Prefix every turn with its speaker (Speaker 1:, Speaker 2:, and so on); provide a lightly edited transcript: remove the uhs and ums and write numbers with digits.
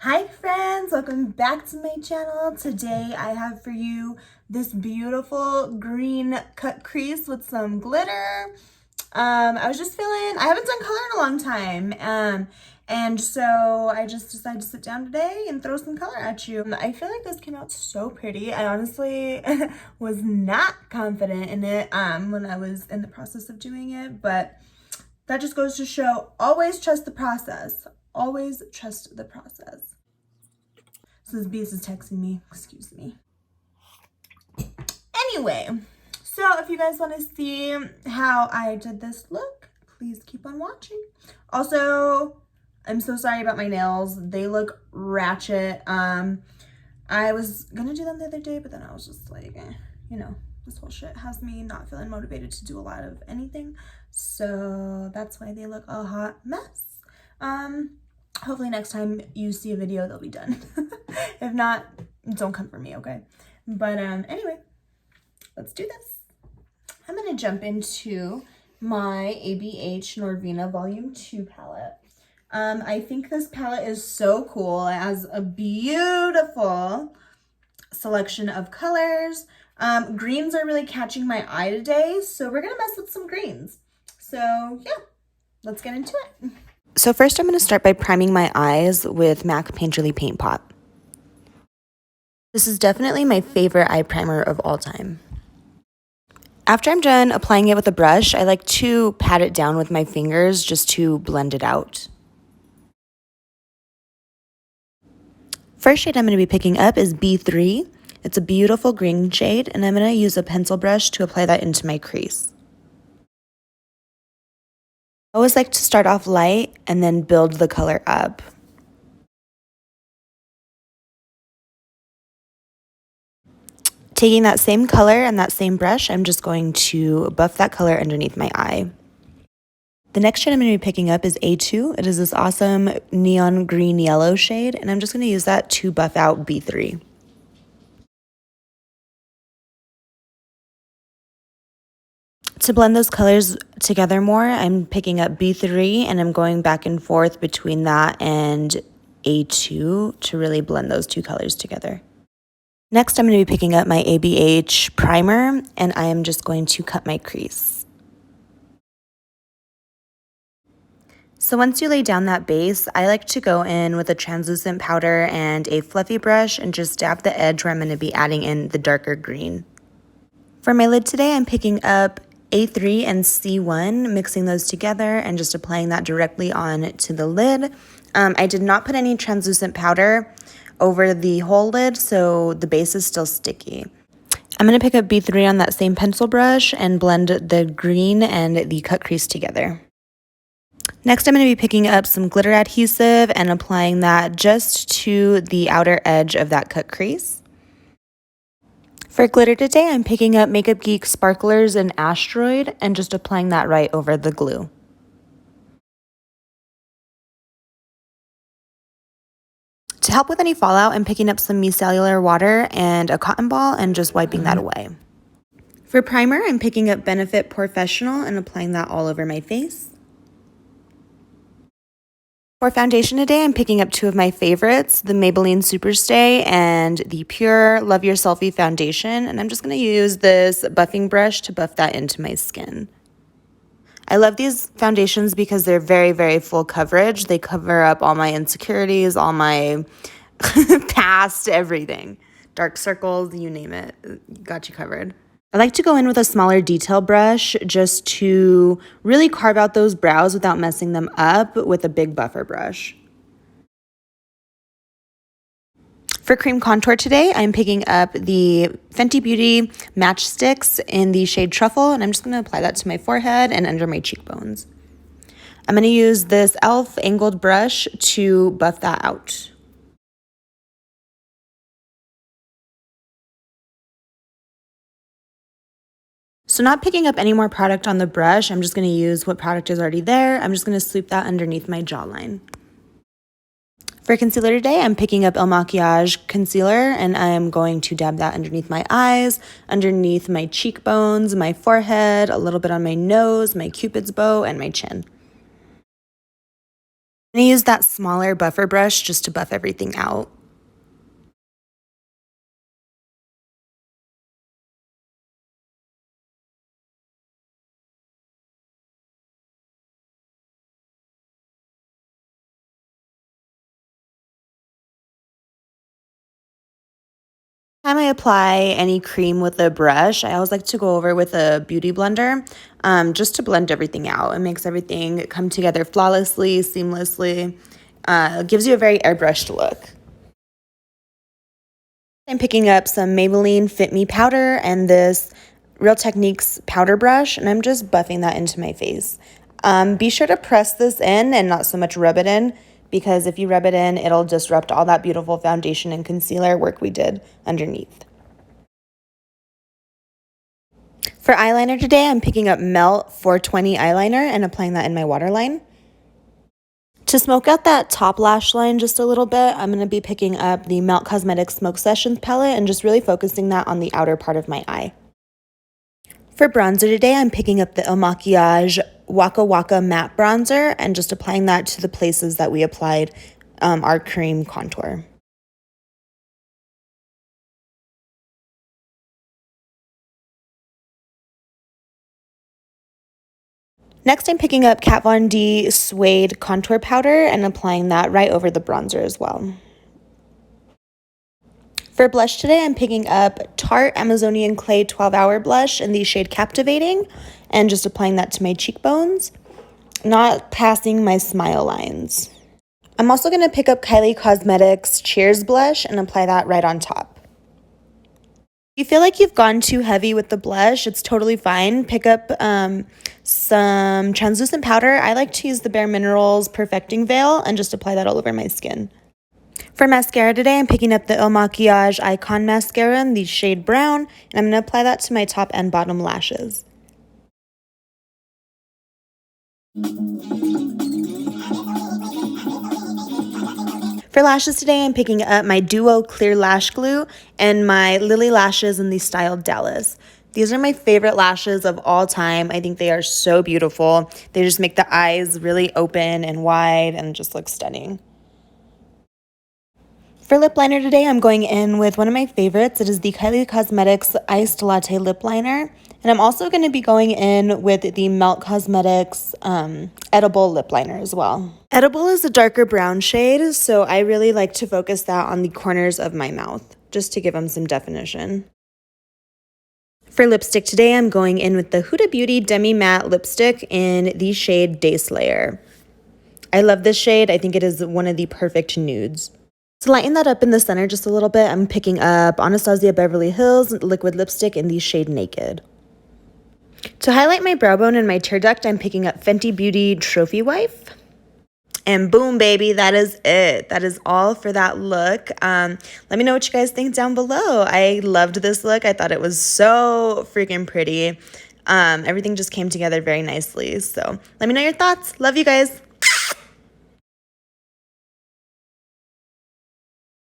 Speaker 1: Hi friends, welcome back to my channel. Today I have for you this beautiful green cut crease with some glitter. I was just feeling, I haven't done color in a long time. And so I just decided to sit down today and throw some color at you. I feel like this came out so pretty. I honestly was not confident in it when I was in the process of doing it, but that just goes to show, always trust the process. Always trust the process. So this beast is texting me, excuse me. Anyway, so if you guys want to see how I did this look, please keep on watching. Also, I'm so sorry about my nails. They look ratchet. I was gonna do them the other day, but then I was just like, this whole shit has me not feeling motivated to do a lot of anything. So that's why they look a hot mess. Hopefully next time you see a video, they'll be done. If not, don't come for me, okay? But anyway, let's do this. I'm gonna jump into my ABH Norvina Volume 2 palette. I think this palette is so cool. It has a beautiful selection of colors. Greens are really catching my eye today, so we're gonna mess with some greens. So yeah, let's get into it. So first I'm going to start by priming my eyes with MAC Painterly Paint Pot. This is definitely my favorite eye primer of all time. After I'm done applying it with a brush, I like to pat it down with my fingers just to blend it out. First shade I'm going to be picking up is B3. It's a beautiful green shade, and I'm going to use a pencil brush to apply that into my crease. I always like to start off light and then build the color up. Taking that same color and that same brush, I'm just going to buff that color underneath my eye. The next shade I'm going to be picking up is A2. It is this awesome neon green yellow shade, and I'm just going to use that to buff out B3. To blend those colors together more, I'm picking up B3 and I'm going back and forth between that and A2 to really blend those two colors together. Next, I'm going to be picking up my ABH primer, and I am just going to cut my crease. So once you lay down that base, I like to go in with a translucent powder and a fluffy brush and just dab the edge where I'm going to be adding in the darker green. For my lid today, I'm picking up A3 and C1, mixing those together and just applying that directly on to the lid. I did not put any translucent powder over the whole lid, so the base is still sticky. I'm going to pick up B3 on that same pencil brush and blend the green and the cut crease together. Next, I'm going to be picking up some glitter adhesive and applying that just to the outer edge of that cut crease. For glitter today, I'm picking up Makeup Geek Sparklers in Asteroid and just applying that right over the glue. To help with any fallout, I'm picking up some micellar water and a cotton ball and just wiping that away. For primer, I'm picking up Benefit Professional and applying that all over my face. For foundation today, I'm picking up two of my favorites, the Maybelline Superstay and the Pure Love Your Selfie Foundation, and I'm just going to use this buffing brush to buff that into my skin. I love these foundations because they're very, very full coverage. They cover up all my insecurities, all my past, everything. Dark circles, you name it. Got you covered. I like to go in with a smaller detail brush just to really carve out those brows without messing them up with a big buffer brush. For cream contour today, I'm picking up the Fenty Beauty Match Sticks in the shade Truffle, and I'm just going to apply that to my forehead and under my cheekbones. I'm going to use this e.l.f. angled brush to buff that out. So not picking up any more product on the brush, I'm just going to use what product is already there. I'm just going to sweep that underneath my jawline. For concealer today, I'm picking up Il Makiage concealer, and I'm going to dab that underneath my eyes, underneath my cheekbones, my forehead, a little bit on my nose, my cupid's bow, and my chin. I'm gonna use that smaller buffer brush just to buff everything out. Time I apply any cream with a brush, I always like to go over with a beauty blender just to blend everything out. It makes everything come together flawlessly, seamlessly. Gives you a very airbrushed look. I'm picking up some Maybelline Fit Me powder and this Real Techniques powder brush, and I'm just buffing that into my face. Be sure to press this in and not so much rub it in, because if you rub it in, it'll disrupt all that beautiful foundation and concealer work we did underneath. For eyeliner today, I'm picking up Melt 420 eyeliner and applying that in my waterline. To smoke out that top lash line just a little bit, I'm going to be picking up the Melt Cosmetics Smoke Sessions palette and just really focusing that on the outer part of my eye. For bronzer today, I'm picking up the Il Makiage Waka Waka Matte Bronzer and just applying that to the places that we applied our cream contour. Next, I'm picking up Kat Von D Suede Contour Powder and applying that right over the bronzer as well. For blush today, I'm picking up Tarte Amazonian Clay 12-Hour Blush in the shade Captivating and just applying that to my cheekbones, not passing my smile lines. I'm also going to pick up Kylie Cosmetics Cheers Blush and apply that right on top. If you feel like you've gone too heavy with the blush, it's totally fine. Pick up some translucent powder. I like to use the Bare Minerals Perfecting Veil and just apply that all over my skin. For mascara today, I'm picking up the Il Makiage Icon Mascara in the shade Brown, and I'm going to apply that to my top and bottom lashes. For lashes today, I'm picking up my Duo Clear Lash Glue and my Lily Lashes in the style Dallas. These are my favorite lashes of all time. I think they are so beautiful. They just make the eyes really open and wide and just look stunning. For lip liner today, I'm going in with one of my favorites. It is the Kylie Cosmetics Iced Latte Lip Liner. And I'm also going to be going in with the Melt Cosmetics Edible Lip Liner as well. Edible is a darker brown shade, so I really like to focus that on the corners of my mouth, just to give them some definition. For lipstick today, I'm going in with the Huda Beauty Demi Matte Lipstick in the shade Day Slayer. I love this shade. I think it is one of the perfect nudes. To lighten that up in the center just a little bit, I'm picking up Anastasia Beverly Hills Liquid Lipstick in the shade Naked. To highlight my brow bone and my tear duct, I'm picking up Fenty Beauty Trophy Wife. And boom, baby, that is it. That is all for that look. Let me know what you guys think down below. I loved this look. I thought it was so freaking pretty. Everything just came together very nicely. So let me know your thoughts. Love you guys.